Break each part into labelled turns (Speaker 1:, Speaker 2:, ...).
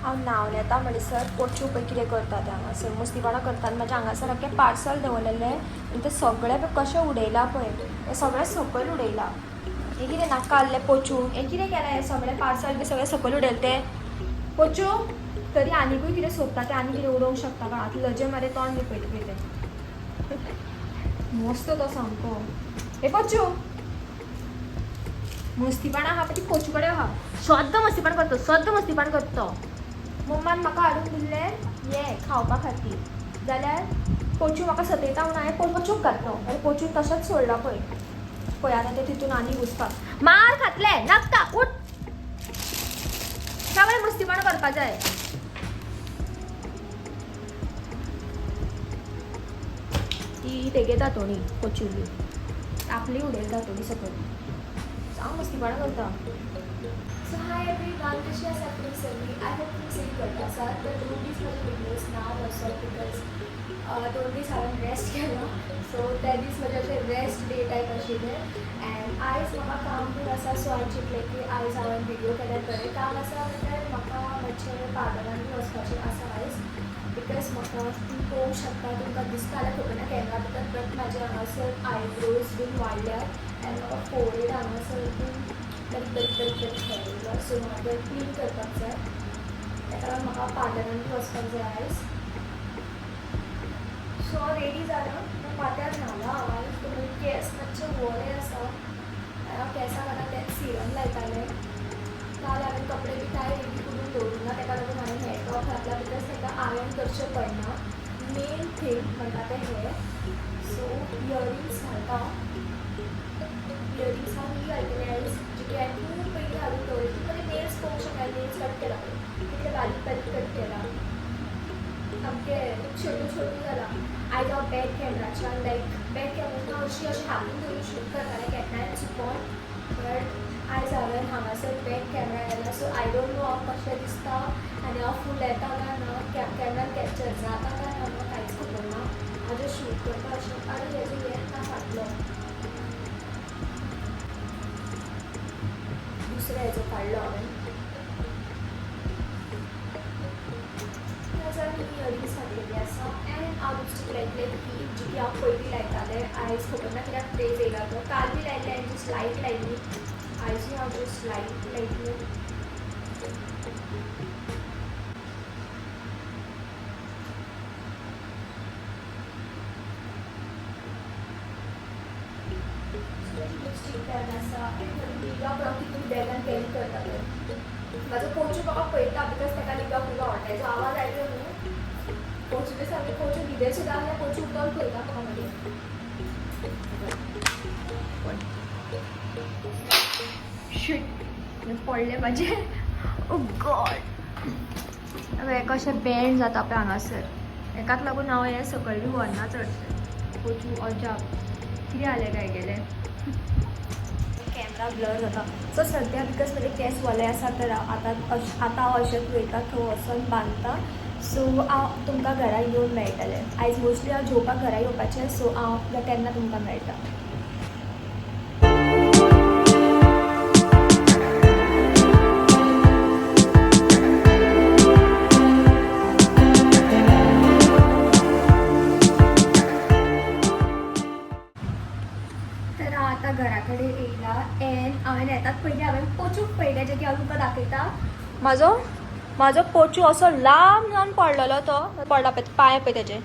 Speaker 1: हांव नाव येता म्हणसर पोचू पळय कितें करता तें हांगासर मुस्तीपणां करतात म्हाज्या हांगासर अख्खें पार्सल दवरलेलें आनी तें सगळें कशें उडयलां पळय हें सगळें सकयल उडयलां. हें कितें नाका आहलें पोचू हें कितें केलें हें सगळें पार्सल बी सगळें सकयल उडयलें तें पोचू तरी आनीकूय कितें सोदता तें आनी कितें उडोवंक शकता का आतां लजे मारे तोंड बी पळयता पळय तें मस्त तो सामको. हे पोचू मस्तीपणां आहा पळय ती पोचू कडेन आहा सद्दां मस्तीपण करता सद्दां मस्तीपण करता तो. मम्मान म्हाका हाडून दिल्लें हें खावपा खातीर जाल्यार पोचू म्हाका सतयता म्हणून हांवें पोचूक घातलो आनी पोचून तशेंच सोडलां पळय. पळय आतां तें तितून आनी घुसपाक मार खातलें नाकता उठ सगळें मस्तीपण करपा जाय. ती तेगे दातोणी पोचू बी आपली उडयली दातोणी सकयल साम मस्तीपण करता.
Speaker 2: So hi everyone, कशी आसात तुमी सगळीं? आय होप तुमी सगळीं बरी आसात. तर 2 दीस म्हजे विडियोज ना वचप बिकॉज 2 दीस हांवें रेस्ट केलो सो त्या दीस म्हजे अशें रेस्ट डे टायप आशिल्लें एंड आयज म्हाका काम बीन आसा सो हांवें चिंतलें की आयज हांवें विडियो केल्यार बरें. काम आसा म्हणल्यार म्हाका मातशें पार्लरान बी वचपाचें आसा आयज बिकॉज म्हाका तुमी पळोवंक शकता तुमकां दिसता जाल्यार खबर ना कॅमेरा भितर बट म्हाजे हांगासर आयब्रोज बीन वाडल्यात एंड म्हाका फोरहेड हांगासर बीन बरीक हेर येयलो सो म्हाका क्लीन करपाक जाय ताका लागून म्हाका पार्लरान बी वचपाक जाय आयज. सो हांव रेडी जालो पात्यार न्हालां हांव आयज पूण केंस मातशे वळे आसा हांव केंसाक आतां तेंच सिरम लायतालें काल हांवें कपडे बी कांय रेडी करून दवरुना ताका लागून हांवें हेअर टॉप घातला बिकॉज ताका आयरन करचें पडना मेन थींग म्हणटा तें हें. सो इयरिंग्स घालता इयरिंग्स हांव ही घालतलें आयज जी की हांवें खूब पयलीं घालून दवरली तुमी पयलीं नेल्स पळोवंक शकता नेल्स कट केला कितले बारीक कट केला सामकें छोटू छोटू जाला. आयज हांव बॅक कॅमेराच्यान लायक बॅक कॅमेरा अशी हातीन धरून शूट करतालें केन्नाय चुकोन बट आयज हांवें हांगासर बॅक कॅमेरा घातला सो आय डोंट नो हांव कशें दिसता आनी हांव फूल येता काय ना कॅमेरान कॅप्चर जाता काय ना म्हाका कांयच खबर ना हांव जस्ट शूट करता अशें आनी हेजो हें ना फाटलो दुसऱ्या हेजो काडलो हांवें जर तुमी इयरिंग्स घातलेली आसा एंड हांव लिपस्टीक लायतलें ही जी की हांव पयलीं लायतालें आयज खबर ना कित्याक क्रेज येयला तो काल बी लायलें आनी जस्ट लायट लायली आयजूय हांव जस्ट लायट लायतलें. लिपस्टीक घालून आसा लिपबाम हांव कितून बॅगान कॅरी करता तर म्हाजो पोचू म्हाका पळयता बिकॉज ताका लिपबाम खूब आवडटा हेजो आवाज आयलो न्हू पोचूचे सारकें पोचू कितें सुद्दां आसल्यार पोचू उदक पळयता म्हाका मागीर शीट पडलें म्हाजें ओ गॉड. हें कशें बँड जाता पळय हांगासर हेकाच लागून हांव हें सकयल बी व्हरना चडशें पोचू अजाप कितें जालें काय गेलें कॅमेरा ब्लर जाता सो सद्या बिकॉज म्हजे केंस वले आसा तर आतां हांव अशेंच वयता थंय वचून बांदता सो हांव तुमकां घरा येवन मेळटलें आयज मोस्टली हांव जेवपाक घरा येवपाचें सो हांव तेन्ना तुमकां मेळटा. तर हांव आतां घरा कडेन येयला एंड हांवें येतात पयलीं हांवें पोचूक पळयलें जें की हांव तुमकां दाखयता. म्हाजो पोचू असो लांब जावन पडलेलो तो पडला पळय पांय पळय तेजे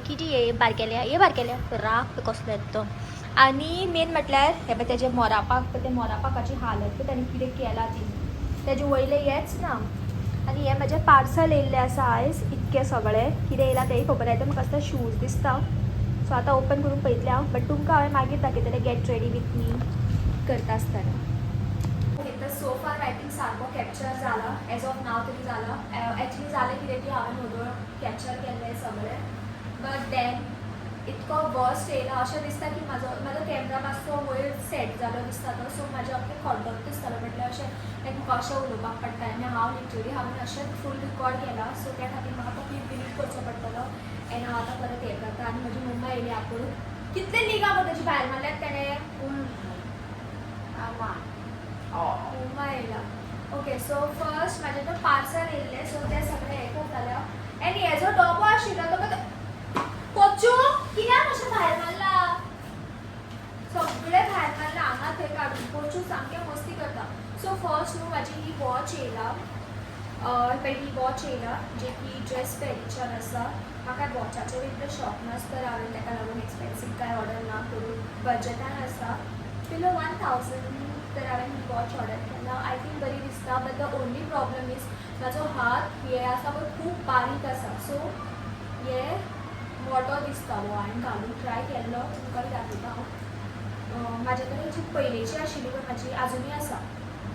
Speaker 2: कितें बारकेल्या राग कसलो येता तो. आनी मेन म्हटल्यार हे पळय तेजे मोरापाक ते मोरापाकाची हालत पळय ताणें कितें केला ती तेजे वयलें हेंच ना. आनी हें म्हजें पार्सल येयल्लें आसा आयज इतकें सगळें कितें येयलां तेंय खबर ना म्हाका आसता शूज दिसता सो आतां ओपन करून पळयतलें हांव बट तुमकां हांवें मागीर दाखयतलें गेट रेडी विथ मी करता आसतना. तर सो फार रायटींग सारको कॅप्चर जाला एज ऑफ नाव तरी जाला एक्चुली जालें कितें की हांवें म्हजो कॅप्चर केल्लें सगळें बट देन इतको वर्स्ट येयला अशें दिसता की म्हाजो कॅमेरा मातसो वयर सेट जालो दिसता तो सो म्हाजें अख्खें खड्डोच दिसतालो म्हटल्यार अशें लायक म्हाका अशें उलोवपाक पडटा आनी हांव लिटरली हांवें अशेंच फूल रिकॉर्ड केला सो त्या खातीर म्हाका तो क्लिप डिलीट करचो पडटलो एंड हांव आतां परत हें करता आनी म्हजी मम्मा येयली आपूण कितले लिगा गो तेजी भायर मारल्यात तेणें मम्मा येयला
Speaker 1: ओके सो फर्स्ट म्हाजे तो पार्सल येयल्लें सो ते सगळे हें करताले एंड हे जो डबो आशिल्लो तो कोचू कित्याक अशें भायर मारला सगळे भायर मारला हांगा थंय काडून कोचू सामकें मस्ती करता सो फर्स्ट न्हू म्हाजी ही वॉच येयला पयली वॉच येयला जे की ड्रेस पेरिच्यान आसा म्हाका वॉचाचेर इतलें शॉक नासता तर हांवें ताका लागून एक्सपेन्सीव कांय ऑर्डर ना करून बजटान आसा बिलो 1000 तर हांवें ही वॉच ऑर्डर केला आय थिंक बरी दिसता but the only problem is म्हाजो हात हे आसा पळय खूब बारीक आसा सो हे मोटो दिसता हो हांवें घालून ट्राय केल्लो तुमकां दाखयता हांव म्हाजे कडेन जी पयलींची आशिल्ली पळय म्हाजी आजुनूय आसा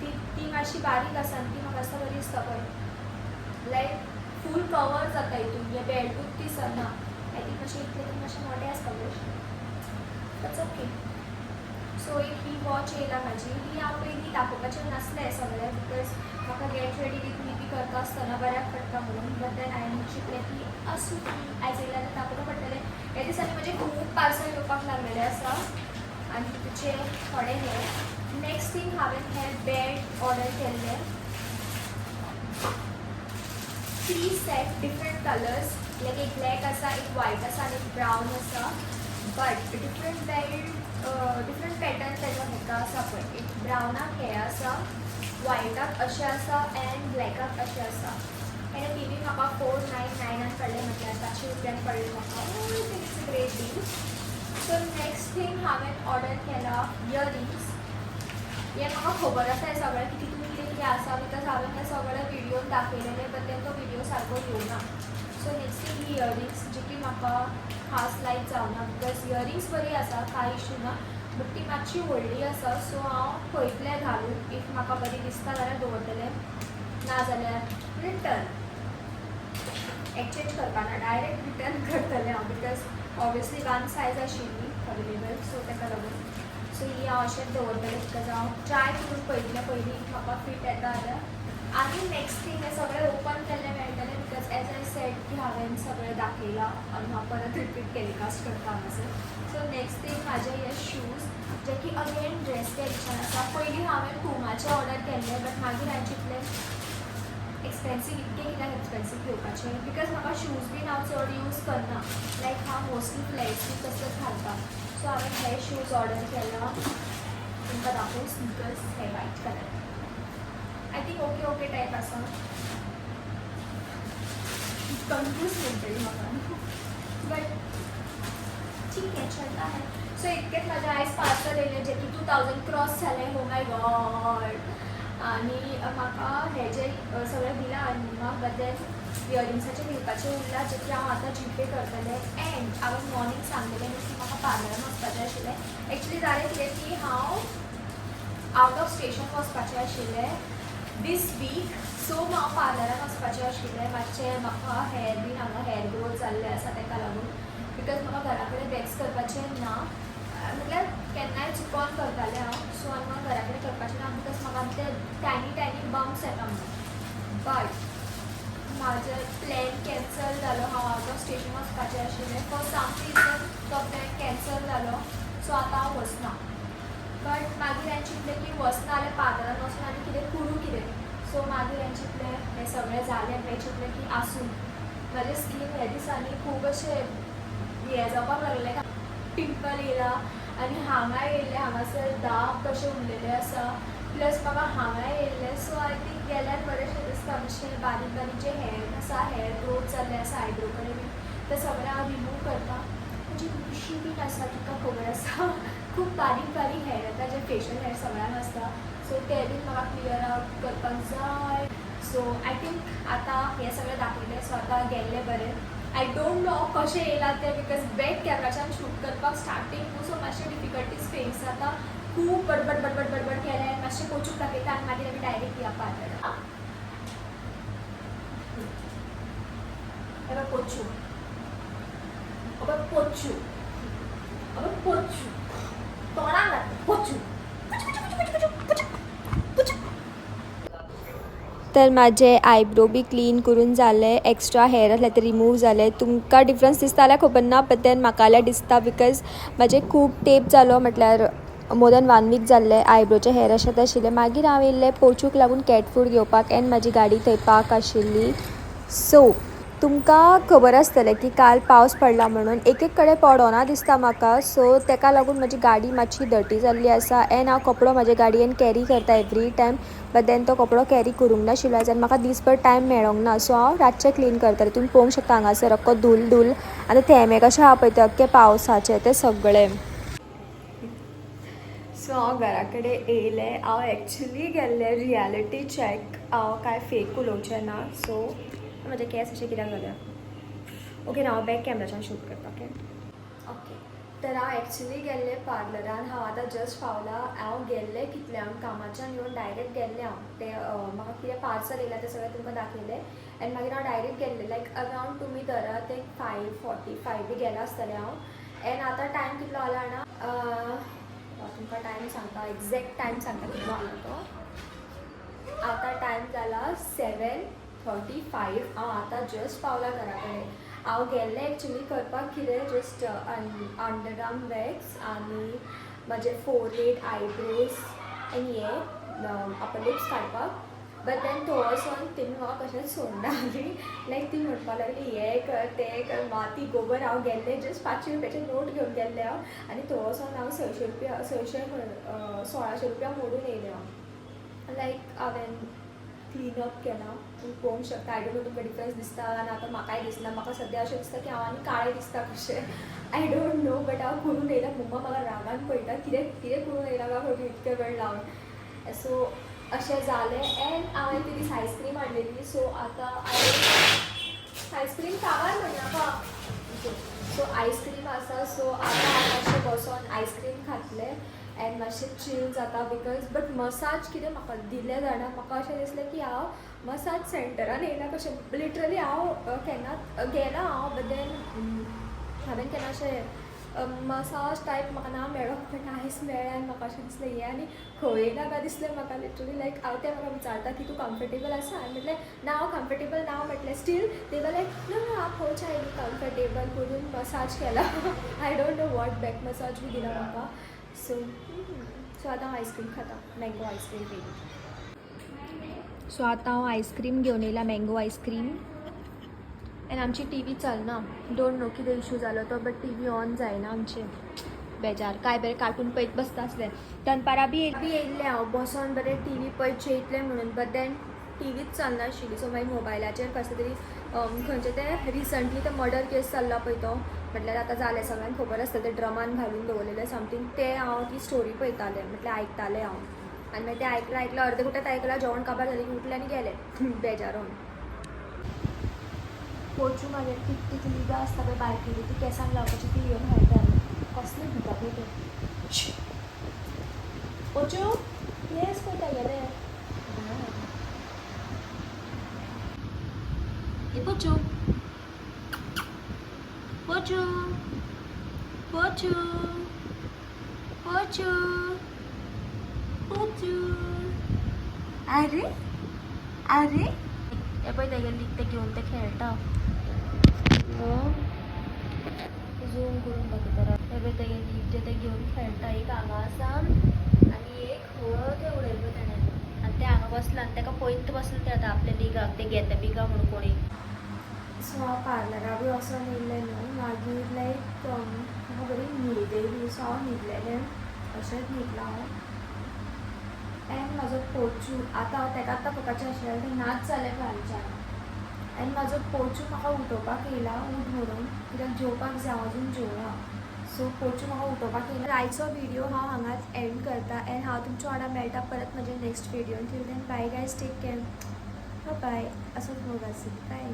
Speaker 1: ती मातशी बारीक आसा आनी ती म्हाका आसता बरी दिसता पळय लायक फूल कवर जाता हितून हे बेल्टूच दिसना आय थिंक मातशें इतले ती मातशें मोटे आसता पळय इट्स ओके सो एक ही वॉच येयला म्हाजी ही हांव पयलीं दाखोवपाचें नासलें सगळें बिकॉज म्हाका गेट रेडी बी करता आसतना बऱ्याक पडटा म्हणून बट देन हांवें चिंतलें की आसूं आयज येयल्यार दाखोवपा पडटलें ह्या दिसांनी म्हजे खूब पार्सल येवपाक लागलेलें आसा आनी तितूचे थोडे हे नेक्स्ट थींग हांवें हे बेड ऑर्डर केल्ले 3 सेट डिफरंट कलर्स लायक एक ब्लॅक आसा एक व्हायट आसा आनी एक ब्रावन आसा but different bed different pattern तेजो हेका आसा पळय एक ब्रावनाक हे आसा व्हायटाक अशें आसा एंड ब्लॅकाक अशें आसा एंड ती बी म्हाका 499 पडले म्हटल्यार 500 रुपयान पडले म्हाका it's great deal so next thing हांवें ऑर्डर केला इयरिंग्स हे म्हाका खबर आसा हे सगळें की तितून कितें कितें आसा बिकॉज हांवें हे सगळे विडियोन दाखयलेले बट तें तो विडियो सारको येवना सो नेक्स्ट थींग ही इयरिंग्स जी की म्हाका खास लायक जावना बिकॉज इयरिंग्स बरी आसा कांय इशू ना बट ती मातशी व्हडली आसा सो हांव पळयतलें घालून इफ म्हाका बरी दिसता जाल्यार दवरतलें ना जाल्यार रिटर्न एक्सचेंज करपाना डायरेक्ट रिटर्न करतलें हांव बिकॉज ऑब्वियसली 1 सायज आशिल्ली अवेलेबल सो ताका लागून सो ही हांव अशेंच दवरतलें बिकॉज हांव ट्राय करून पळयतलें पयलीं म्हाका फिट येता जाल्यार आनी नेक्स्ट थींग हें सगळें ओपन केल्लें मेळटलें बिकॉज एज आय सेड की हांवें सगळें दाखयलां आनी हांव परत रिपीट टेलिकास्ट करता हांगासर सो नेक्स्ट थींग म्हाजे हे शूज जे की अगेन ड्रेस कॅरिच्यान आसा पयलीं हांवें पुमाचे ऑर्डर केल्ले बट मागीर हांवें चिंतलें एक्सपेन्सीव इतकें कित्याक एक्सपेन्सीव घेवपाचें बिकॉज म्हाका शूज बीन हांव चड यूज करना लायक हांव मोस्टली फ्लॅट्स तसलेच घालता सो हांवें हे शूज ऑर्डर केला तुमकां दाखोव स्निकर्स हे white colour I think okay type आसा कन्फ्यूज म्हणटली म्हाका बट ठीक है चलता है सो इतकेच म्हाजे आयज पार्सल येयलें जे की 2000 क्रॉस जालें हो माय गॉड आनी म्हाका हे जे सगळें दिलां आनी बट देन इयरिंग्साचें दिवपाचें उरलां जे की हांव आतां जीपे करतलें एंड हांवें मॉर्निंग सांगलेलें की म्हाका पार्लरान वचपाचें आशिल्लें एक्चुली जालें कितें की हांव आवट ऑफ स्टेशन वचपाचें आशिल्लें दीस वीक सो हांव पार्लरान वचपाचें आशिल्लें मातशें म्हाका हेअर बीन हांगा हेअर ग्रोथ जाल्लें आसा ताका लागून बिकॉज म्हाका घरा कडेन वॅक्स करपाचें ना म्हटल्यार केन्नाय चुकोन करतालें हांव सो आनी म्हाका घरा कडेन करपाचें ना बिकॉज म्हाका ते टायनी बम्प्स येता म्हणून बट म्हाजो प्लॅन कॅन्सल जालो हांव आवट ऑफ स्टेशन वचपाचें आशिल्लें फॉर सम रिजन तो प्लॅन कॅन्सल जालो सो आतां हांव वचना बट मागीर हांवें चिंतलें की वचना जाल्यार पार्लरान वचून आनी कितें करूं कितें सो मागीर हांवें चिंतलें हें सगळें जालें हांवें चिंतलें की आसूं म्हाजें स्कीन ह्या दिसांनी खूब अशें हें जावपाक लागलें पिंपल येयला आनी हांगा येयल्ले हांगासर दाग कशे उरलेले आसा प्लस म्हाका हांगा येयल्ले सो आय थिंक गेल्यार बरेंशें दिसता मातशें बारीक बारीक जे हेअर आसा हेअर ग्रोथ जाल्ले आसा आयब्रो कडेन बीन तें सगळें हांव रिमूव करता म्हणजे मिशी बीन आसा तुका खबर आसा खूब बारीक हेअर येता जे फेशियल हेअर सगळ्यांक आसता सो ते बीन म्हाका क्लियर आवट करपाक जाय सो आय थिंक आतां हें सगळें दाखयलें सो आतां गेल्लें बरें आय डोंट नो कशें येयला तें बिकॉज बॅक कॅमेराच्यान शूट करपाक स्टार्टींग सो मातशें डिफिकल्टीज फेस जाता खूब बडबड केलें मातशें कोचूक दाखयता आनी मागीर आमी डायरेक्ट या पार्लरान एबा पोचू तोंडाक घाल पोचू
Speaker 2: तर माझे आयब्रो बी क्लीन करून जाले एक्स्ट्रा हेअर आसले ते रिमूव जाले तुमकां डिफरन्स दिसता जाल्यार खबर ना बट देन म्हाका जाल्यार दिसता बिकॉज म्हाजे खूब टेप जालो म्हटल्यार
Speaker 1: मोर दॅन 1 वीक जाल्लें आयब्रोचे हेअर अशें आशिल्लें. मागीर हांव येयल्लें पोचूक लागून कॅट फूड घेवपाक एन म्हाजी गाडी थंय पार्क आशिल्ली. सो तुमकां खबर आसतलें की काल पावस पडला म्हणून एक कडेन पडोना दिसता म्हाका. सो तेका लागून म्हजी गाडी मातशी डर्टी जाल्ली आसा एन हांव कपडो म्हाजे गाडयेन कॅरी करता एवरी टायम. बट देन तो कपडो कॅरी करूंक नाशिल्लो आनी म्हाका दिसभर टायम मेळोंक ना. सो हांव रातचें क्लीन करतालें. तुमी पळोवंक शकता हांगासर अख्खो धूल आनी थेंबे कशे आहा पळय ते अख्खे पावसाचे ते सगळे. सो हांव घरा कडेन येयलें. हांव एक्चुली गेल्लें रियलिटी चॅक. हांव कांय फेक उलोवचें ना. सो म्हजे केस अशें कित्याक जाल्या. ओके हांव बॅक कॅमेराच्यान शूट करता. ओके तर हांव एक्चुली गेल्लें पार्लरान. हांव आतां जस्ट पावलां. हांव गेल्लें कितल्यांक कामाच्यान येवन डायरेक्ट गेल्लें हांव. ते म्हाका कितें पार्सल येयलां तें सगळें तुमकां दाखयलें आनी मागीर हांव डायरेक्ट गेल्लें लायक अरावंड तुमी धरात एक 5:45 बी गेलां आसतलें हांव. एन आतां टायम कितलो जाला जाणा तुमकां टायम सांगता एक्झॅक्ट टायम सांगता कितलो जाला तो. आतां टायम जाला 7:35. हांव आतां जस्ट पावलां घरा कडेन. हांव गेल्लें एक्चुली करपाक कितें जस्ट अंडर आर्म वॅक्स आनी म्हजे फोरहेड आयब्रोज आनी हे अपर लिप्स काडपाक. बट देन थंय वचोन तेमी म्हाका कशेंच सोडना आसली. लायक ती म्हणपाक लागली हें कर तें कर माती गोबर. हांव गेल्लें जस्ट 500 रुपयाचें नोट घेवन गेल्लें हांव आनी थंय वचोन हांव 1600 रुपया मोडून येयलें हांव. लायक हांवें क्लीन अप केलां. तुमी पळोवंक शकता. आय डोंट नो तुमकां डिफरन्स दिसता आनी आतां म्हाकाय दिसना. म्हाका सद्या अशें दिसता की हांव आनी काळें दिसता कशें. आय डोंट नो बट हांव करून येयलां. मम्मा म्हाका रागान पळयता कितें करून येयलां काय खबर इतके वेळ लावन. सो अशें जालें एन हांवें ती दीस आयस्क्रीम हाडलेली. सो आतां आयस्क्रीम काबार म्हणनाका. सो आयस्क्रीम आसा. सो आतां हांव मातशें बसोन आयस्क्रीम खातलें एन मातशें चिल जाता बिकॉज बट मसाज कितें म्हाका दिलें जाणा. म्हाका अशें दिसलें की हांव मसाज सेंटरान येयलां कशें. लिटरली हांव केन्ना गेलां हांव बट देन हांवें केन्ना अशें मसाज टायप म्हाका ना मेळ्ळो. बट आयज मेळ्ळें आनी म्हाका अशें दिसलें हें आनी खंय येयला काय दिसलें म्हाका लिटरली. लायक हांव ते म्हाका विचारता की तूं कम्फर्टेबल आसा. हांवें म्हटलें ना हांव कम्फर्टेबल ना म्हटलें. स्टील ते लायक ना हांव खंयच्या आयली कम्फर्टेबल करून मसाज केला. I don't know what back massage बी दिला म्हाका. सो आतां हांव आयस्क्रीम खाता. मँगो आयस्क्रीम घेवन. सो आतां हांव आयस्क्रीम घेवन येयला मँगो आयस्क्रीम. एन आमची टी व्ही चलना. डोंट नो कितें इशू जालो तो बट टी व्ही ऑन जायना आमचें. बेजार काय बरें कार्टून पळयत बसता आसलें. दनपारां बी येयल्लें हांव बसोन बरें टी व्ही पळयत जेयतलें म्हणून. बट देन टी व्हीच चलना आशिल्ली. सो मागीर मोबायलाचेर कसलें तरी खंयचें तें रिसंटली ते मर्डर केस चल्ला पळय तो म्हटल्यार आतां जालें सगळ्यांक खबर आसता तें ड्रमान घालून दवरलेलें समथींग. तें हांव ती स्टोरी पळयतालें म्हटल्यार आयकतालें हांव. आनी मागीर तें आयकलां अर्दे गुट्यात आयकलां. जेवण काबार जालें की उठलें आनी गेलें बेजारोन. पोचू म्हागेर ती लिगा आसता पळय बारकेली ती केंसांक लावपाची ती घेवन खेळटाली. कसलें भिता पळय तें. पोचू येस पळयता गेलें. ए पोचू पोचू पोचू पोचू पोचू अरे अरे हे पळय तेगेली ते घेवन ते खेळटा. झूम करून दाखयता. हे पळय तेगेली जे ते घेवन खेळटा. एक हांगा आसा आनी एक ते उडयलो ताणें आनी ते हांगा बसला आनी ताका पळयत बसलें ते आतां आपल्या लिगाक ते घेता बिगा म्हणून कोणी. सो हांव पार्लरा बी वचोन येयलें न्हू. मागीर लायक म्हाका बरी न्हीद येयली. सो हांव न्हिदलेलें अशेंच न्हिदलां हांव. एन म्हाजो पोचू आतां हांव ताका आतां पळोवपाचें आशिल्लें तें नाच जालें फाल्याच्यान. आनी म्हाजो पोचू म्हाका उठोवपाक येयला उठ म्हणून कित्याक जेवपाक जाय. हांव अजून जेवना. सो पोचू म्हाका उठोवपाक येयला. आयचो व्हिडियो हांव हांगाच एंड करता एन हांव तुमच्या वांगडा मेळटा परत म्हज्या नेक्स्ट व्हिडियोन. Till then bye guys take care. Bye असोच मोगासी बाय.